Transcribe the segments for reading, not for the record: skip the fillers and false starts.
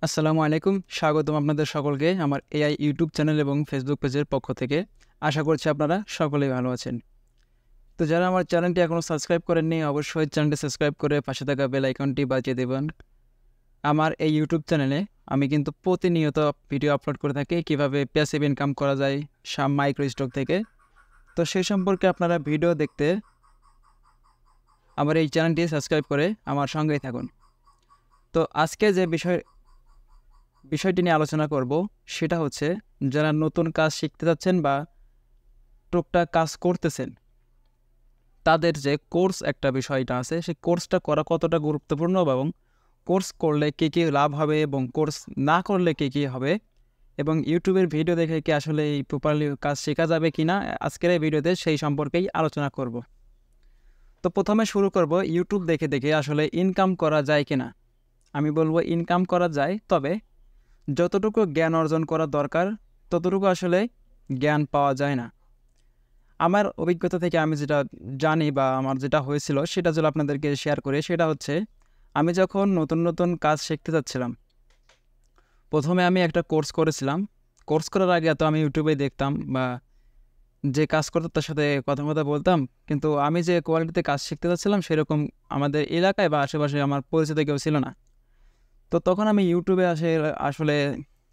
আসসালামু আলাইকুম। স্বাগতম আপনাদের সকলকে আমার এআই ইউটিউব চ্যানেল এবং ফেসবুক পেজের পক্ষ থেকে। আশা করছি আপনারা সকলেই ভালো আছেন। তো যারা আমার চ্যানেলটি এখনও সাবস্ক্রাইব করেননি, অবশ্যই চ্যানেলটি সাবস্ক্রাইব করে পাশে থাকা বেল আইকনটি বাজিয়ে দেবেন। আমার এই ইউটিউব চ্যানেলে আমি কিন্তু প্রতিনিয়ত ভিডিও আপলোড করে থাকি, কীভাবে প্যাসিভ ইনকাম করা যায় মাইক্রো স্টক থেকে। তো সেই সম্পর্কে আপনারা ভিডিও দেখতে আমার এই চ্যানেলটি সাবস্ক্রাইব করে আমার সঙ্গেই থাকুন। তো আজকে যে বিষয়টি নিয়ে আলোচনা করব সেটা হচ্ছে, যারা নতুন কাজ শিখতে যাচ্ছেন বা টুকটাক কাজ করতেছেন, তাদের যে কোর্স একটা বিষয়টা আছে, সেই কোর্সটা করা কতটা গুরুত্বপূর্ণ এবং কোর্স করলে কী কী লাভ হবে এবং কোর্স না করলে কী কী হবে, এবং ইউটিউবের ভিডিও দেখে কি আসলে এই প্রপারলি কাজ শেখা যাবে কি না, আজকের এই ভিডিওতে সেই সম্পর্কেই আলোচনা করব। তো প্রথমে শুরু করব ইউটিউব দেখে দেখে আসলে ইনকাম করা যায় কি না। আমি বলবো ইনকাম করা যায়, তবে যতটুকু জ্ঞান অর্জন করা দরকার ততটুকু আসলে জ্ঞান পাওয়া যায় না। আমার অভিজ্ঞতা থেকে আমি যেটা জানি বা আমার যেটা হয়েছিল সেটা যদি আপনাদেরকে শেয়ার করি, সেটা হচ্ছে, আমি যখন নতুন নতুন কাজ শিখতে যাচ্ছিলাম, প্রথমে আমি একটা কোর্স করেছিলাম। কোর্স করার আগে তো আমি ইউটিউবে দেখতাম বা যে কাজ করতো তার সাথে কথা বলতাম, কিন্তু আমি যে কোয়ালিটিতে কাজ শিখতে যাচ্ছিলাম সেরকম আমাদের এলাকায় বা আশেপাশে আমার পরিচিত কেউ ছিল না। তো তখন আমি ইউটিউবে আসলে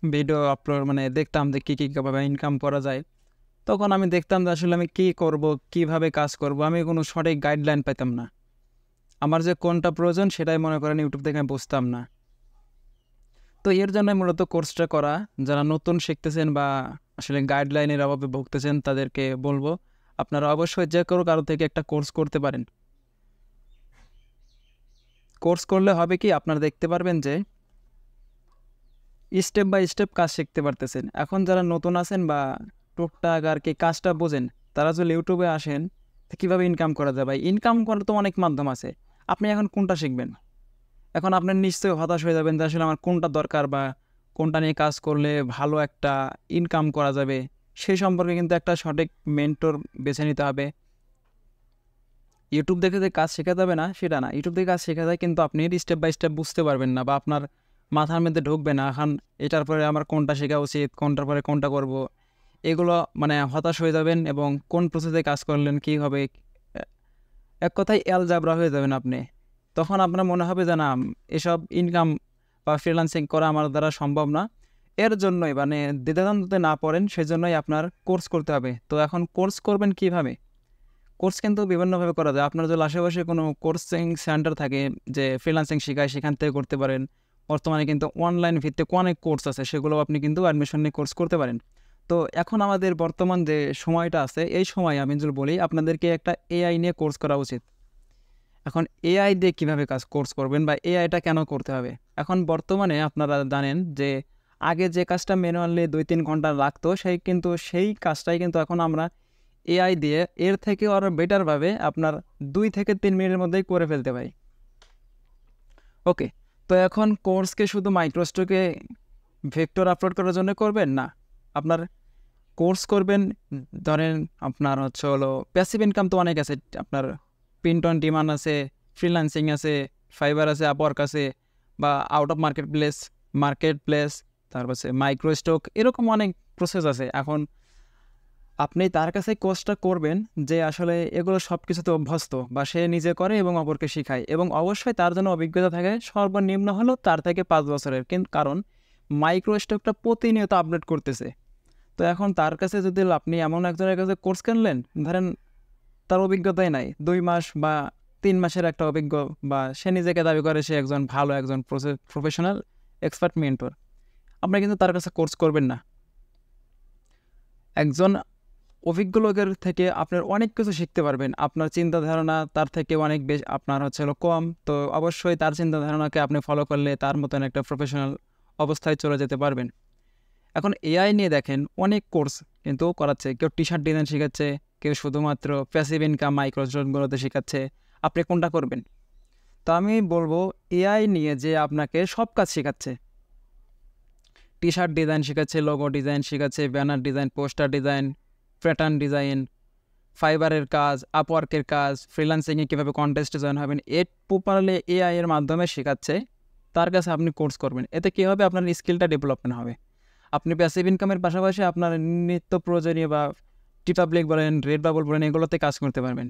ভিডিও আপলোড দেখতাম যে কী কীভাবে ইনকাম করা যায়। তখন আমি দেখতাম যে আসলে আমি কী করব, কীভাবে কাজ করব, আমি কোনো সঠিক গাইডলাইন পেতাম না। আমার যে কোনটা প্রয়োজন সেটাই মনে করেন ইউটিউব থেকে আমি বুঝতাম না। তো এর জন্যই মূলত কোর্সটা করা। যারা নতুন শিখতেছেন বা আসলে গাইডলাইনের অভাবে ভুগতেছেন, তাদেরকে বলবো আপনারা অবশ্যই যে কারো থেকে একটা কোর্স করতে পারেন। কোর্স করলে হবে কি, আপনারা দেখতে পারবেন যে স্টেপ বাই স্টেপ কাজ শিখতে পারতেছেন। এখন যারা নতুন আছেন বা টুকটাক আর কি কাজটা বোঝেন, তারা যদি ইউটিউবে আসেন, তো কীভাবে ইনকাম করা যায়, ভাই ইনকাম করার তো অনেক মাধ্যম আছে। আপনি এখন কোনটা শিখবেন? এখন আপনি নিশ্চয়ই হতাশ হয়ে যাবেন যে আসলে আমার কোনটা দরকার বা কোনটা নিয়ে কাজ করলে ভালো একটা ইনকাম করা যাবে। সেই সম্পর্কে কিন্তু একটা সঠিক মেন্টর বেছে নিতে হবে। ইউটিউব দেখে যে কাজ শেখা যাবে না সেটা না, ইউটিউব থেকে কাজ শেখা যায়, কিন্তু আপনি স্টেপ বাই স্টেপ বুঝতে পারবেন না বা আপনার মাথার মধ্যে ঢুকবে না। এখন এটার পরে আমার কোনটা শেখা উচিত, কোনটার পরে কোনটা করব, এগুলো হতাশ হয়ে যাবেন এবং কোন প্রসেসে কাজ করলেন কী হবে, এক কথায় অ্যালজাবরা হয়ে যাবেন আপনি। তখন আপনার মনে হবে যে না, এসব ইনকাম বা ফ্রিল্যান্সিং করা আমার দ্বারা সম্ভব না। এর জন্যই দ্বিধাদ্বন্দ্বে না পড়েন, সেজন্যই আপনার কোর্স করতে হবে। তো এখন কোর্স করবেন কিভাবে? কোর্স কিন্তু বিভিন্নভাবে করা যায়। আপনার যদি আশেপাশে কোনো কোর্সিং সেন্টার থাকে যে ফ্রিল্যান্সিং শেখায়, সেখান থেকে করতে পারেন। বর্তমানে কিন্তু অনলাইন ভিত্তিক অনেক কোর্স আছে, সেগুলো আপনি কিন্তু অ্যাডমিশন নিয়ে কোর্স করতে পারেন। তো এখন আমাদের বর্তমান যে সময়টা আছে, এই সময় আমি যদি বলি আপনাদেরকে একটা এআই নিয়ে কোর্স করা উচিত। এখন এআই দিয়ে কীভাবে কোর্স করবেন বা এআইটা কেন করতে হবে? এখন বর্তমানে আপনারা জানেন যে আগে যে কাজটা ম্যানুয়ালি 2-3 ঘন্টা লাগতো, সেই কাজটাই কিন্তু এখন আমরা এআই দিয়ে এর থেকেও আরও বেটারভাবে আপনার 2 থেকে 3 মিনিটের মধ্যেই করে ফেলতে পারি। ওকে, তো এখন কোর্সকে শুধু মাইক্রোস্টকে ভেক্টর আপলোড করার জন্য করবেন না, আপনার কোর্স করবেন। ধরেন আপনার প্যাসিভ ইনকাম তো অনেক আছে, আপনার প্রিন্ট অন ডিমান্ড আছে, ফ্রিল্যান্সিং আছে, ফাইবার আছে, আপওয়ার্ক আছে, বা আউট অফ মার্কেট প্লেস, তারপর মাইক্রো স্টক, এরকম অনেক প্রসেস আছে। এখন আপনি তার কাছে কোর্সটা করবেন যে আসলে এগুলো সব কিছুতে অভ্যস্ত বা সে নিজে করে এবং অপরকে শেখায়, এবং অবশ্যই তার জন্য অভিজ্ঞতা থাকে সর্বনিম্ন হলেও 4 থেকে 5 বছরের। কিন্তু কারণ মাইক্রো স্টকটা প্রতিনিয়ত আপডেট করতেছে। তো এখন তার কাছে যদি আপনি এমন একজনের কাছে কোর্স কিনলেন, ধরেন তার অভিজ্ঞতাই নাই, 2 মাস বা 3 মাসের একটা অভিজ্ঞ, বা সে নিজেকে দাবি করে সে একজন ভালো প্রফেশনাল এক্সপার্ট মেন্টর, আপনি কিন্তু তার কাছে কোর্স করবেন না। একজন অভিজ্ঞ লোকের থেকে আপনার অনেক কিছু শিখতে পারবেন। আপনার চিন্তা ধারণা তার থেকে অনেক বেশি আপনার কম, তো অবশ্যই তার চিন্তা ধারণাকে আপনি ফলো করলে তার মতন একটা প্রফেশনাল অবস্থায় চলে যেতে পারবেন। এখন এআই নিয়ে দেখেন অনেক কোর্স কিন্তু করাচ্ছে, কেউ টি-শার্ট ডিজাইন শেখাচ্ছে, কেউ শুধুমাত্র প্যাসিভ ইনকাম মাইক্রোস্টকগুলোতে শেখাচ্ছে। আপনি কোনটা করবেন? তো আমি বলবো এআই নিয়ে যে আপনাকে সব কাজ শেখাচ্ছে, টি-শার্ট ডিজাইন শেখাচ্ছে, লোগো ডিজাইন শেখাচ্ছে, banner design, poster design, pattern design, ফাইবারের কাজ, আপওয়ার্কের কাজ, ফ্রিল্যান্সিংয়ে কীভাবে কন্টেস্টে জয়েন হবেন, প্রপারলি এআই এর মাধ্যমে শেখাচ্ছে। তার কাছে আপনি কোর্স করবেন। এতে কী হবে, আপনার স্কিলটা ডেভেলপমেন্ট হবে। আপনি প্যাসিভ ইনকামের পাশাপাশি আপনার নিত্য প্রয়োজনীয় বা টিপাবলিক বলেন, রেড বাবল বলেন, এগুলোতে কাজ করতে পারবেন।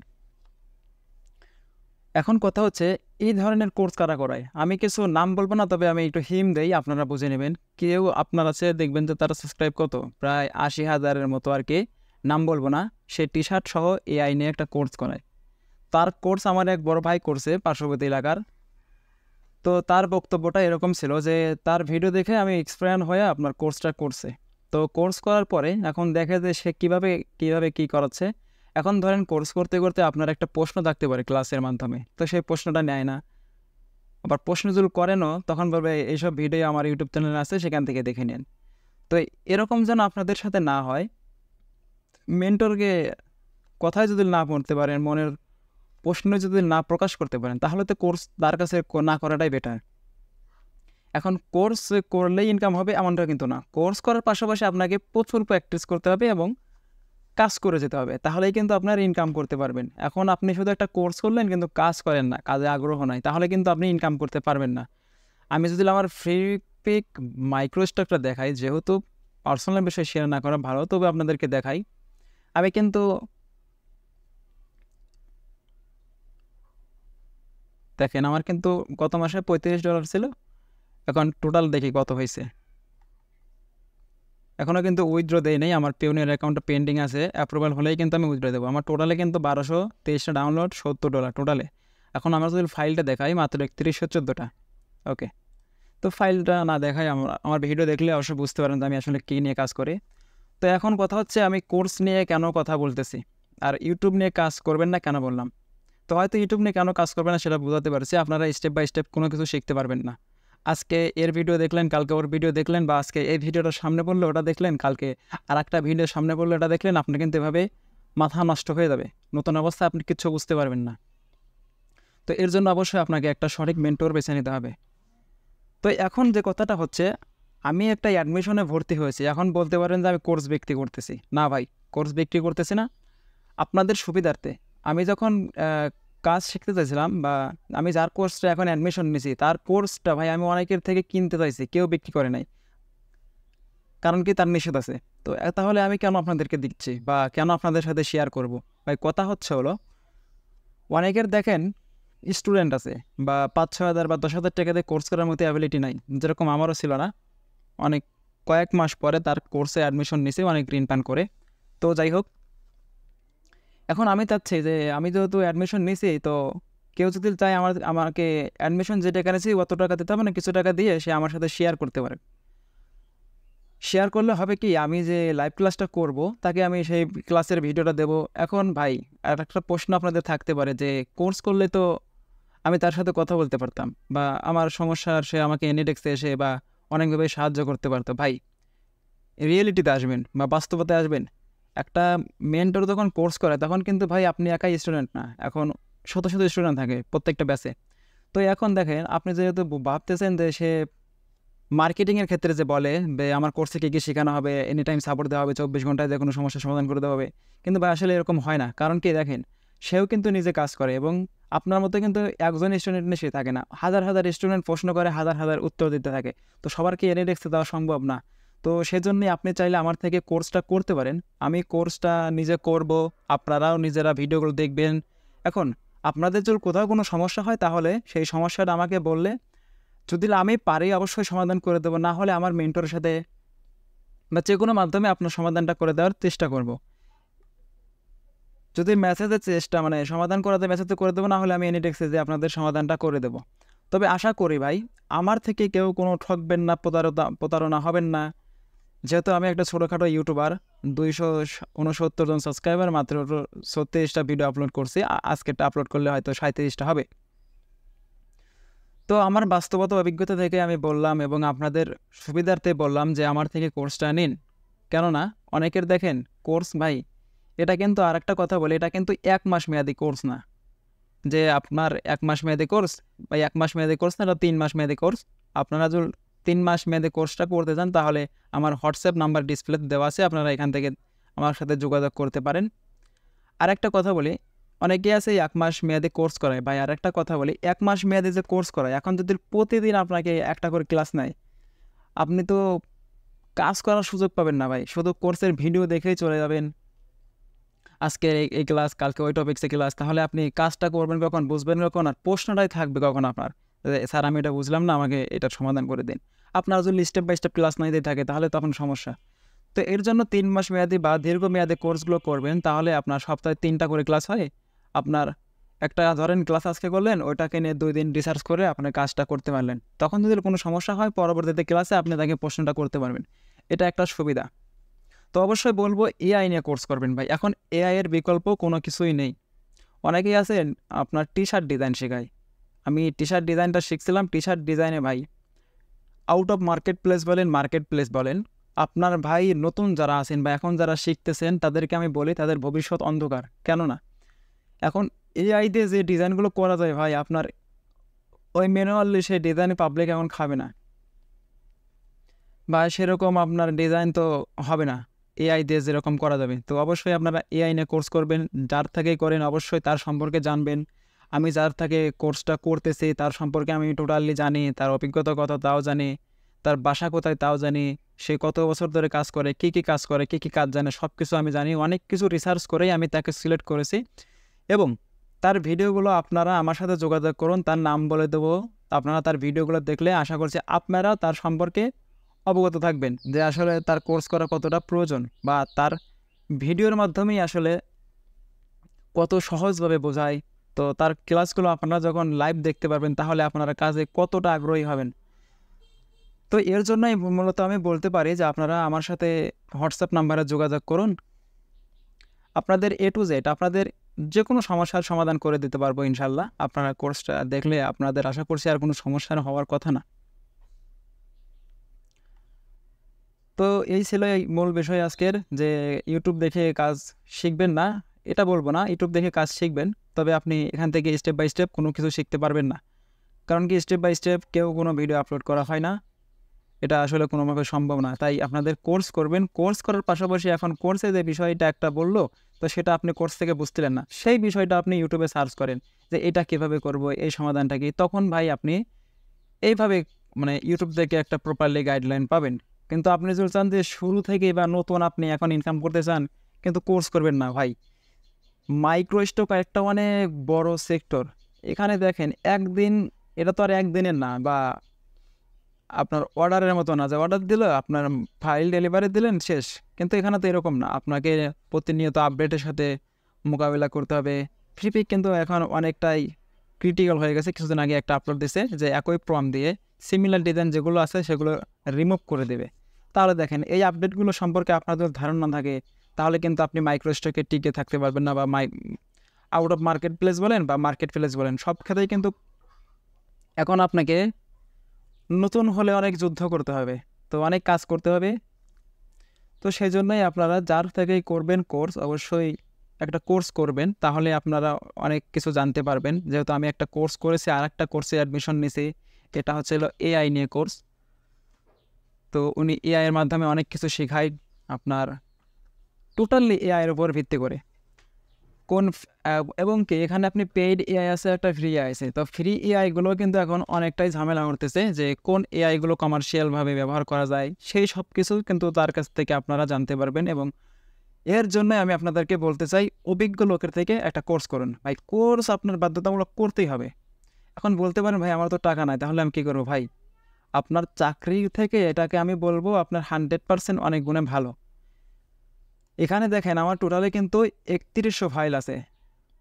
এখন কথা হচ্ছে এই ধরনের কোর্স কারা করায়। আমি কিছু নাম বলবো না, তবে আমি একটু হিম দেই, আপনারা বুঝে নেবেন। কেউ আপনার আছে দেখবেন যে তারা সাবস্ক্রাইব কত, প্রায় 80,000-এর মতো আর কি, নাম বলবো না। সে টি শার্ট সহ এআই নিয়ে একটা কোর্স করায়। তার কোর্স আমার এক বড় ভাই করছে পার্শ্ববর্তী এলাকার। তো তার বক্তব্যটা এরকম ছিল যে তার ভিডিও দেখে আমি ইন্সপায়ার হয়ে আপনার কোর্সটা করছে। তো কোর্স করার পরে এখন দেখে যে সে কীভাবে কী করাচ্ছে। এখন ধরেন কোর্স করতে করতে আপনার একটা প্রশ্ন থাকতে পারে ক্লাসের মাধ্যমে, তো সেই প্রশ্নটা নেয় না। আবার প্রশ্ন যদি করেনও তখন বলবে এইসব ভিডিও আমার ইউটিউব চ্যানেলে আছে, সেখান থেকে দেখে নেন। তো এরকম যেন আপনাদের সাথে না হয়, মেন্টরকে কথায় যদি না পড়তে পারেন, মনের প্রশ্ন যদি না প্রকাশ করতে পারেন, তাহলে তো কোর্স তার কাছে না করাটাই বেটার। এখন কোর্স করলেই ইনকাম হবে এমনটা কিন্তু না। কোর্স করার পাশাপাশি আপনাকে প্রচুর প্র্যাকটিস করতে হবে এবং কাজ করে যেতে হবে, তাহলেই কিন্তু আপনার ইনকাম করতে পারবেন। এখন আপনি শুধু একটা কোর্স করলেন কিন্তু কাজ করেন না, কাজে আগ্রহ নাই, তাহলে কিন্তু আপনি ইনকাম করতে পারবেন না। আমি যদি আমার ফ্রি পিক মাইক্রো স্টকটা দেখাই, যেহেতু পার্সোনাল বিষয় শেয়ার না করা ভালো, তবে আপনাদেরকে দেখাই। আমি কিন্তু দেখেন আমার কিন্তু গত মাসে $35 ছিল, এখন টোটাল দেখি কত হয়েছে। এখনও কিন্তু উইথড্র দেয় নেই, আমার পিওনিয়ার অ্যাকাউন্টটা পেন্ডিং আছে, অ্যাপ্রুভাল হলেই কিন্তু আমি উইথড্র দেবো। আমার টোটালে কিন্তু 1223টা ডাউনলোড, $70 টোটালে। এখন আমরা যদি ফাইলটা দেখাই, মাত্র 3114টা। ওকে, তো ফাইলটা না দেখাই, আমার ভিডিও দেখলে অবশ্যই বুঝতে পারেন যে আমি আসলে কী নিয়ে কাজ করি। তো এখন কথা হচ্ছে আমি কোর্স নিয়ে কেন কথা বলতেছি আর ইউটিউব নিয়ে কাজ করবেন না কেন বললাম। তো হয়তো ইউটিউব নিয়ে কেন কাজ করবেন না সেটা বোঝাতে পারছি। আপনারা স্টেপ বাই স্টেপ কোনো কিছু শিখতে পারবেন না। আজকে এর ভিডিও দেখলেন, কালকে ওর ভিডিও দেখলেন, বা আজকে এই ভিডিওটা সামনে পড়লে ওটা দেখলেন, কালকে আর একটা ভিডিও সামনে পড়লে ওটা দেখলেন, আপনার কিন্তু এভাবে মাথা নষ্ট হয়ে যাবে। নতুন অবস্থায় আপনি কিচ্ছু বুঝতে পারবেন না। তো এর জন্য অবশ্যই আপনাকে একটা সঠিক মেন্টর বেছে নিতে হবে। তো এখন যে কথাটা হচ্ছে, আমি একটা অ্যাডমিশনে ভর্তি হয়েছি। এখন বলতে পারেন যে আমি কোর্স বিক্রি করতেছি। না ভাই, কোর্স বিক্রি করতেছি না। আপনাদের সুবিধার্থে আমি যখন কাজ শিখতে চাইছিলাম, বা আমি যার কোর্সটা এখন অ্যাডমিশন নিয়েছি, তার কোর্সটা ভাই আমি অনেকের থেকে কিনতে চাইছি, কেউ বিক্রি করে নাই। কারণ কি, তার নিষেধ আছে। তো তাহলে আমি কেন আপনাদেরকে দিচ্ছি বা কেন আপনাদের সাথে শেয়ার করব? ভাই কথা হচ্ছে হলো, অনেকের দেখেন স্টুডেন্ট আছে বা 5-6 হাজার বা 10,000 টাকা দিয়ে কোর্স করার মতো অ্যাবিলিটি নাই, যেরকম আমারও ছিল না। অনেক কয়েক মাস পরে তার কোর্সে অ্যাডমিশন নিয়েছি, অনেক ঋণ পান করে। তো যাই হোক, এখন আমি চাচ্ছি যে আমি যেহেতু অ্যাডমিশন নিয়েছি, তো কেউ যদি চায় আমাকে অ্যাডমিশন যে টাকা নিয়েছি অত টাকা দিতে হবে না, কিছু টাকা দিয়ে সে আমার সাথে শেয়ার করতে পারে। শেয়ার করলে হবে কি, আমি যে লাইভ ক্লাসটা করব তাকে আমি সেই ক্লাসের ভিডিওটা দেব। এখন ভাই আর একটা প্রশ্ন আপনাদের থাকতে পারে যে কোর্স করলে তো আমি তার সাথে কথা বলতে পারতাম, বা আমার সমস্যার সে আমাকে এনিডেক্সে এসে বা অনেকভাবে সাহায্য করতে পারতো। ভাই রিয়েলিটিতে আসবেন বা বাস্তবতায় আসবেন। একটা মেন্টর যখন কোর্স করে তখন কিন্তু ভাই আপনি একাই স্টুডেন্ট না, এখন শত শত স্টুডেন্ট থাকে প্রত্যেকটা ব্যাচে। তো এখন দেখেন, আপনি যেহেতু ভাবতেছেন যে সে মার্কেটিংয়ের ক্ষেত্রে যে বলে যে আমার কোর্সে কী কী শেখানো হবে, এনি টাইম সাপোর্ট দেওয়া হবে, 24 ঘন্টায় যে কোনো সমস্যার সমাধান করে দেওয়া হবে, কিন্তু ভাই আসলে এরকম হয় না। কারণ কি, দেখেন সেও কিন্তু নিজে কাজ করে, এবং আপনার মতো কিন্তু একজন স্টুডেন্ট নিয়ে সে থাকে না, হাজার হাজার স্টুডেন্ট প্রশ্ন করে, হাজার হাজার উত্তর দিতে থাকে। তো সবার কি এনিডেক্সে দেওয়া সম্ভব না। তো সেজন্যই আপনি চাইলে আমার থেকে কোর্সটা করতে পারেন। আমি কোর্সটা নিজে করব, আপনারাও নিজেরা ভিডিওগুলো দেখবেন। এখন আপনাদের যদি কোথাও কোনো সমস্যা হয়, তাহলে সেই সমস্যাটা আমাকে বললে যদি আমি পারি অবশ্যই সমাধান করে দেবো, না হলে আমার মেন্টরের সাথে বা যে কোনো মাধ্যমে আপনার সমাধানটা করে দেওয়ার চেষ্টা করব। যদি মেসেজের চেষ্টা মানে সমাধান করাতে মেসেজে করে দেবো, না হলে আমি এনিটেক্সে যে আপনাদের সমাধানটা করে দেবো। তবে আশা করি ভাই আমার থেকে কেউ কোনো ঠকবেন না, প্রতারণা হবেন না। যেহেতু আমি একটা ছোটোখাটো ইউটিউবার, 269 জন সাবস্ক্রাইবার, মাত্র 36টা ভিডিও আপলোড করছি। আজকেরটা আপলোড করলে হয়তো 37টা হবে। তো আমার বাস্তবতা অভিজ্ঞতা থেকে আমি বললাম, এবং আপনাদের সুবিধার্থে বললাম যে আমার থেকে কোর্সটা নিন। কেননা অনেকের দেখেন কোর্স ভাই, এটা কিন্তু আর একটা কথা বলি, এটা কিন্তু 1 মাস মেয়াদি কোর্স না যে আপনার 1 মাস মেয়াদি কোর্স বা 1 মাস মেয়াদি কোর্স না, এটা 3 মাস মেয়াদি কোর্স। আপনারা যদি 3 মাস মেয়াদি কোর্সটা করতে চান, তাহলে আমার হোয়াটসঅ্যাপ নাম্বার ডিসপ্লেতে দেওয়া আছে, আপনারা এখান থেকে আমার সাথে যোগাযোগ করতে পারেন। আর একটা কথা বলি, অনেকেই আছে 1 মাস মেয়াদে কোর্স করায়। ভাই আরেকটা কথা বলি, 1 মাস মেয়াদে যে কোর্স করায়, এখন যদি প্রতিদিন আপনাকে একটা করে ক্লাস নেয়, আপনি তো কাজ করার সুযোগ পাবেন না ভাই। শুধু কোর্সের ভিডিও দেখেই চলে যাবেন। আজকে এই ক্লাস, কালকে ওই টপিক্সে ক্লাস। তাহলে আপনি কাজটা করবেন কখন, বুঝবেন কখন, আর প্রশ্নটাই থাকবে কখন আপনার যে, স্যার আমি এটা বুঝলাম না, আমাকে এটার সমাধান করে দিন। আপনার যদি স্টেপ বাই স্টেপ ক্লাস না দিয়ে থাকে তাহলে তখন সমস্যা। তো এর জন্য 3 মাস মেয়াদি বা দীর্ঘমেয়াদী কোর্সগুলো করবেন। তাহলে আপনার সপ্তাহে 3টা করে ক্লাস হয়। আপনার একটা ধরেন ক্লাস আজকে করলেন, ওইটাকে নিয়ে 2 দিন রিসার্চ করে আপনার কাজটা করতে পারলেন। তখন যদি কোনো সমস্যা হয়, পরবর্তীতে ক্লাসে আপনি তাকে প্রশ্নটা করতে পারবেন। এটা একটা সুবিধা। তো অবশ্যই বলবো এআই নিয়ে কোর্স করবেন ভাই। এখন এআই এর বিকল্প কোনো কিছুই নেই। অনেকেই আছেন আপনার টি-শার্ট ডিজাইন শেখায়। আমি টি-শার্ট ডিজাইনটা শিখছিলাম। টি-শার্ট ডিজাইনে ভাই আউট অফ মার্কেট প্লেস বলেন, আপনার ভাই নতুন যারা আছেন বা এখন যারা শিখতেছেন তাদেরকে আমি বলি তাদের ভবিষ্যৎ অন্ধকার। কেননা এখন এআই দিয়ে যে ডিজাইনগুলো করা যায় ভাই, আপনার ওই ম্যানুয়ালি সেই ডিজাইন পাবলিক এখন খাবে না, বা সেরকম আপনার ডিজাইন তো হবে না এআই দিয়ে যেরকম করা যাবে। তো অবশ্যই আপনারা এআই নিয়ে কোর্স করবেন। যার থেকেই করেন অবশ্যই তার সম্পর্কে জানবেন। আমি যার থেকে কোর্সটা করতেছি তার সম্পর্কে আমি টোটালি জানি, তার অভিজ্ঞতা কত তাও জানি, তার বাসা কোথায় তাও জানি, সে কত বছর ধরে কাজ করে, কী কী কাজ করে, কী কী কাজ জানে, সব কিছু আমি জানি। অনেক কিছু রিসার্চ করেই আমি তাকে সিলেক্ট করেছি। এবং তার ভিডিওগুলো আপনারা আমার সাথে যোগাযোগ করুন, তার নাম বলে দেবো। আপনারা তার ভিডিওগুলো দেখলে আশা করছি আপনারা তার সম্পর্কে অবগত থাকবেন যে আসলে তার কোর্স করা কতটা প্রয়োজন, বা তার ভিডিওর মাধ্যমেই আসলে কত সহজভাবে বোঝায়। তো তার ক্লাসগুলো আপনারা যখন লাইভ দেখতে পারবেন তাহলে আপনারা কাজে কতটা আগ্রহী হবেন। তো এর জন্যই মূলত আমি বলতে পারি যে আপনারা আমার সাথে হোয়াটসঅ্যাপ নাম্বারে যোগাযোগ করুন। আপনাদের এ টু জেড আপনাদের যে কোনো সমস্যার সমাধান করে দিতে পারবো ইনশাল্লাহ। আপনারা কোর্সটা দেখলে আপনাদের আশা করছি আর কোনো সমস্যার হওয়ার কথা না। তো এই ছিল এই মূল বিষয় আজকের, যে ইউটিউব দেখে কাজ শিখবেন না এটা বলবো না, ইউটিউব দেখে কাজ শিখবেন। তবে আপনি এখান থেকে স্টেপ বাই স্টেপ কোনো কিছু শিখতে পারবেন না। কারণ কি, স্টেপ বাই স্টেপ কেউ কোনো ভিডিও আপলোড করা হয় না, এটা আসলে কোনোভাবে সম্ভব না। তাই আপনাদের কোর্স করবেন। কোর্স করার পাশাপাশি এখন কোর্সে যে বিষয়টা একটা বললো, তো সেটা আপনি কোর্স থেকে বুঝতেলেন না, সেই বিষয়টা আপনি ইউটিউবে সার্চ করেন যে এটা কীভাবে করব, এই সমাধানটা কি। তখন ভাই আপনি এইভাবে মানে ইউটিউব থেকে একটা প্রপারলি গাইডলাইন পাবেন। কিন্তু আপনি যদি চান যে শুরু থেকে বা নতুন আপনি এখন ইনকাম করতে চান কিন্তু কোর্স করবেন না ভাই, মাইক্রো স্টক একটা অনেক বড় সেক্টর। এখানে দেখেন একদিন, এটা তো আর একদিনের না, বা আপনার অর্ডারের মতো না যে অর্ডার দিল আপনার ফাইল ডেলিভারি দিলেন শেষ। কিন্তু এখানে তো এরকম না, আপনাকে প্রতিনিয়ত আপডেটের সাথে মোকাবিলা করতে হবে। ফ্রিপিক কিন্তু এখন অনেকটাই ক্রিটিক্যাল হয়ে গেছে। কিছুদিন আগে একটা আপলোড দিছে যে একই প্রম দিয়ে সিমিলার ডিজাইন যেগুলো আছে সেগুলো রিমুভ করে দেবে। তাহলে দেখেন এই আপডেটগুলো সম্পর্কে আপনাদের ধারণা থাকে, তাহলে কিন্তু আপনি মাইক্রো স্টকে টিকে থাকতে পারবেন না, বা আউট অফ মার্কেট প্লেস বলেন বা মার্কেট প্লেস বলেন, সব ক্ষেত্রেই কিন্তু এখন আপনাকে নতুন হলে অনেক যুদ্ধ করতে হবে, তো অনেক কাজ করতে হবে। তো সেই জন্যই আপনারা যার থেকেই করবেন কোর্স, অবশ্যই একটা কোর্স করবেন, তাহলে আপনারা অনেক কিছু জানতে পারবেন। যেহেতু আমি একটা কোর্স করেছি, আর একটা কোর্সে অ্যাডমিশন নিয়েছি, এটা হচ্ছে এআই নিয়ে কোর্স। তো উনি এআই এর মাধ্যমে অনেক কিছু শেখায় আপনার টোটালি এআই এর উপর ভিত্তি করে। এবং কি এখানে আপনি পেইড এআই আছে, একটা ফ্রি এআই আছে। তো ফ্রি এআইগুলো কিন্তু এখন অনেকটাই ঝামেলা করতেছে যে কোন এআইগুলো কমার্শিয়ালভাবে ব্যবহার করা যায়, সেই সব কিছু কিন্তু তার কাছ থেকে আপনারা জানতে পারবেন। এবং এর জন্যই আমি আপনাদেরকে বলতে চাই, অভিজ্ঞ লোকের থেকে একটা কোর্স করুন ভাই। কোর্স আপনার বাধ্যতামূলক করতেই হবে। এখন বলতে পারেন ভাই আমার তো টাকা নাই, তাহলে আমি কী করবো? ভাই আপনার চাকরি থেকে এটাকে আমি বলবো আপনার 100% অনেক গুণে ভালো। এখানে দেখেন আমার টোটালে কিন্তু 3100 ফাইল আছে।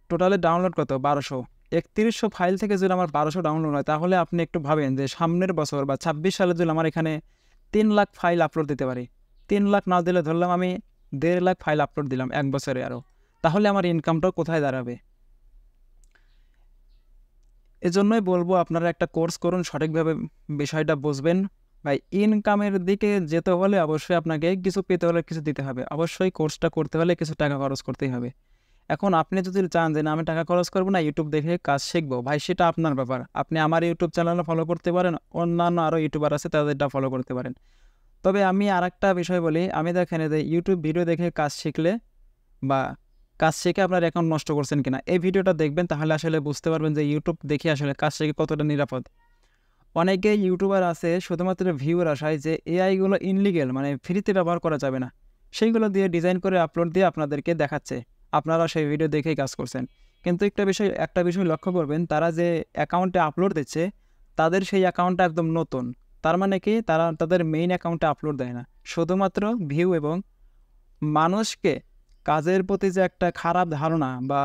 টোটালে ডাউনলোড কত? 1200। 3100 ফাইল থেকে যদি আমার 1200 ডাউনলোড হয়, তাহলে আপনি একটু ভাবেন যে সামনের বছর বা 26 সালে যদি আমার এখানে 3 লাখ ফাইল আপলোড দিতে পারি, 3 লাখ না দিলে ধরলাম আমি 1.5 লাখ ফাইল আপলোড দিলাম এক বছরে আরও, তাহলে আমার ইনকামটা কোথায় দাঁড়াবে? এজন্যই বলবো আপনারা একটা কোর্স করুন, সঠিকভাবে বিষয়টা বুঝবেন। ভাই ইনকামের দিকে যেতে হলে অবশ্যই আপনাকে কিছু পেতে হলে কিছু দিতে হবে। অবশ্যই কোর্সটা করতে হলে কিছু টাকা খরচ করতেই হবে। এখন আপনি যদি চান যে না আমি টাকা খরচ করবো না, ইউটিউব দেখে কাজ শিখবো, ভাই সেটা আপনার ব্যাপার। আপনি আমার ইউটিউব চ্যানেলে ফলো করতে পারেন, অন্যান্য আরও ইউটিউবার আছে তাদেরটা ফলো করতে পারেন। তবে আমি আরেকটা বিষয় বলি, আমি দেখেন যে ইউটিউব ভিডিও দেখে কাজ শিখলে বা কাজ শিখে আপনার অ্যাকাউন্ট নষ্ট করছেন কিনা। এই ভিডিওটা দেখবেন, তাহলে আসলে বুঝতে পারবেন যে ইউটিউব দেখে আসলে কাজ শিখে কতটা নিরাপদ। অনেকেই ইউটিউবার আছে শুধুমাত্র ভিউর আশায় যে এআইগুলো ইনলিগেল, মানে ফ্রিতে ব্যবহার করা যাবে না, সেইগুলো দিয়ে ডিজাইন করে আপলোড দিয়ে আপনাদেরকে দেখাচ্ছে। আপনারা সেই ভিডিও দেখেই কাজ করছেন। কিন্তু একটা বিষয় লক্ষ্য করবেন, তারা যে অ্যাকাউন্টে আপলোড দিচ্ছে তাদের সেই অ্যাকাউন্টটা একদম নতুন। তার মানে কি, তারা তাদের মেইন অ্যাকাউন্টে আপলোড দেয় না, শুধুমাত্র ভিউ এবং মানুষকে কাজের প্রতি যে একটা খারাপ ধারণা বা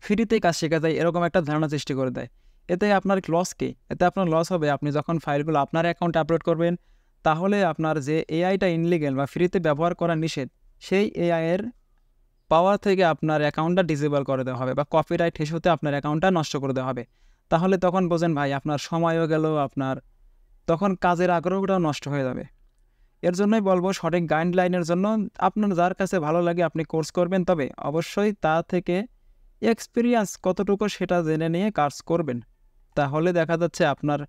ফ্রিতেই কাজ শেখা যায় এরকম একটা ধারণা সৃষ্টি করে দেয়। এতে আপনার লস কি? এতে আপনার লস হবে, আপনি যখন ফাইলগুলো আপনার অ্যাকাউন্টে আপলোড করবেন, তাহলে আপনার যে এআইটা ইনলিগেল বা ফ্রিতে ব্যবহার করা নিষেধ, সেই এআইয়ের পাওয়ার থেকে আপনার অ্যাকাউন্টটা ডিসেবল করে দেওয়া হবে বা কপিরাইট ইস্যুতে আপনার অ্যাকাউন্টটা নষ্ট করে দেওয়া হবে। তাহলে তখন বোঝেন ভাই, আপনার সময়ও গেল, আপনার তখন কাজের আগ্রহটাও নষ্ট হয়ে যাবে। এর জন্যই বলবো, সঠিক গাইডলাইনের জন্য আপনার যার কাছে ভালো লাগে আপনি কোর্স করবেন, তবে অবশ্যই তা থেকে এক্সপিরিয়েন্স কতটুকু সেটা জেনে নিয়ে কাজ করবেন। তাহলে দেখা যাচ্ছে আপনার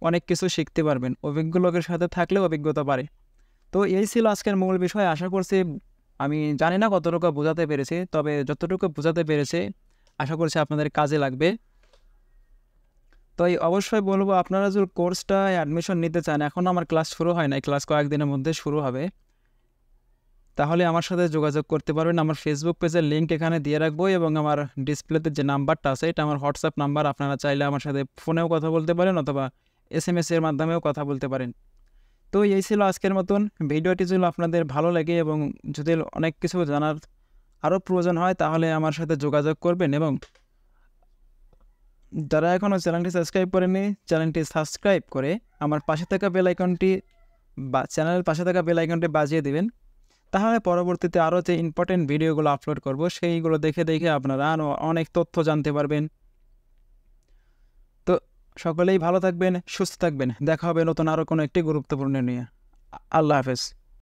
অনেক কিছু শিখতে পারবেন। অভিজ্ঞ লোকের সাথে থাকলে অভিজ্ঞতা বাড়ে। তো এই ছিল আজকের মূল বিষয়। আশা করছি, আমি জানি না কতটুকু বোঝাতে পেরেছি, তবে যতটুকু বোঝাতে পেরেছি আশা করছি আপনাদের কাজে লাগবে। তো অবশ্যই বলবো, আপনারা যদি কোর্সটা অ্যাডমিশন নিতে চান, এখন আমার ক্লাস শুরু হয় নাই, ক্লাস কয়েকদিনের মধ্যে শুরু হবে, তাহলে আমার সাথে যোগাযোগ করতে পারবেন। আমার ফেসবুক পেজের লিঙ্ক এখানে দিয়ে রাখবো এবং আমার ডিসপ্লেতে যে নাম্বারটা আছে এটা আমার হোয়াটসঅ্যাপ নাম্বার। আপনারা চাইলে আমার সাথে ফোনেও কথা বলতে পারেন অথবা SMS-এর মাধ্যমেও কথা বলতে পারেন। তো এই ছিল আজকের মতন ভিডিওটি। যদি আপনাদের ভালো লাগে এবং যদি অনেক কিছু জানার আরও প্রয়োজন হয়, তাহলে আমার সাথে যোগাযোগ করবেন। এবং যারা এখনও চ্যানেলটি সাবস্ক্রাইব করেনি, চ্যানেলটি সাবস্ক্রাইব করে আমার পাশে থাকা বেল আইকনটি বা চ্যানেলের পাশে থাকা বেল আইকনটি বাজিয়ে দিবেন। তাহলে পরবর্তীতে আরও যে ইম্পর্টেন্ট ভিডিওগুলো আপলোড করব, সেইগুলো দেখে দেখে আপনারা আরও অনেক তথ্য জানতে পারবেন। তো সকলেই ভালো থাকবেন, সুস্থ থাকবেন। দেখা হবে নতুন আরও কোনো একটি গুরুত্বপূর্ণ নিয়ে। আল্লাহ হাফেজ।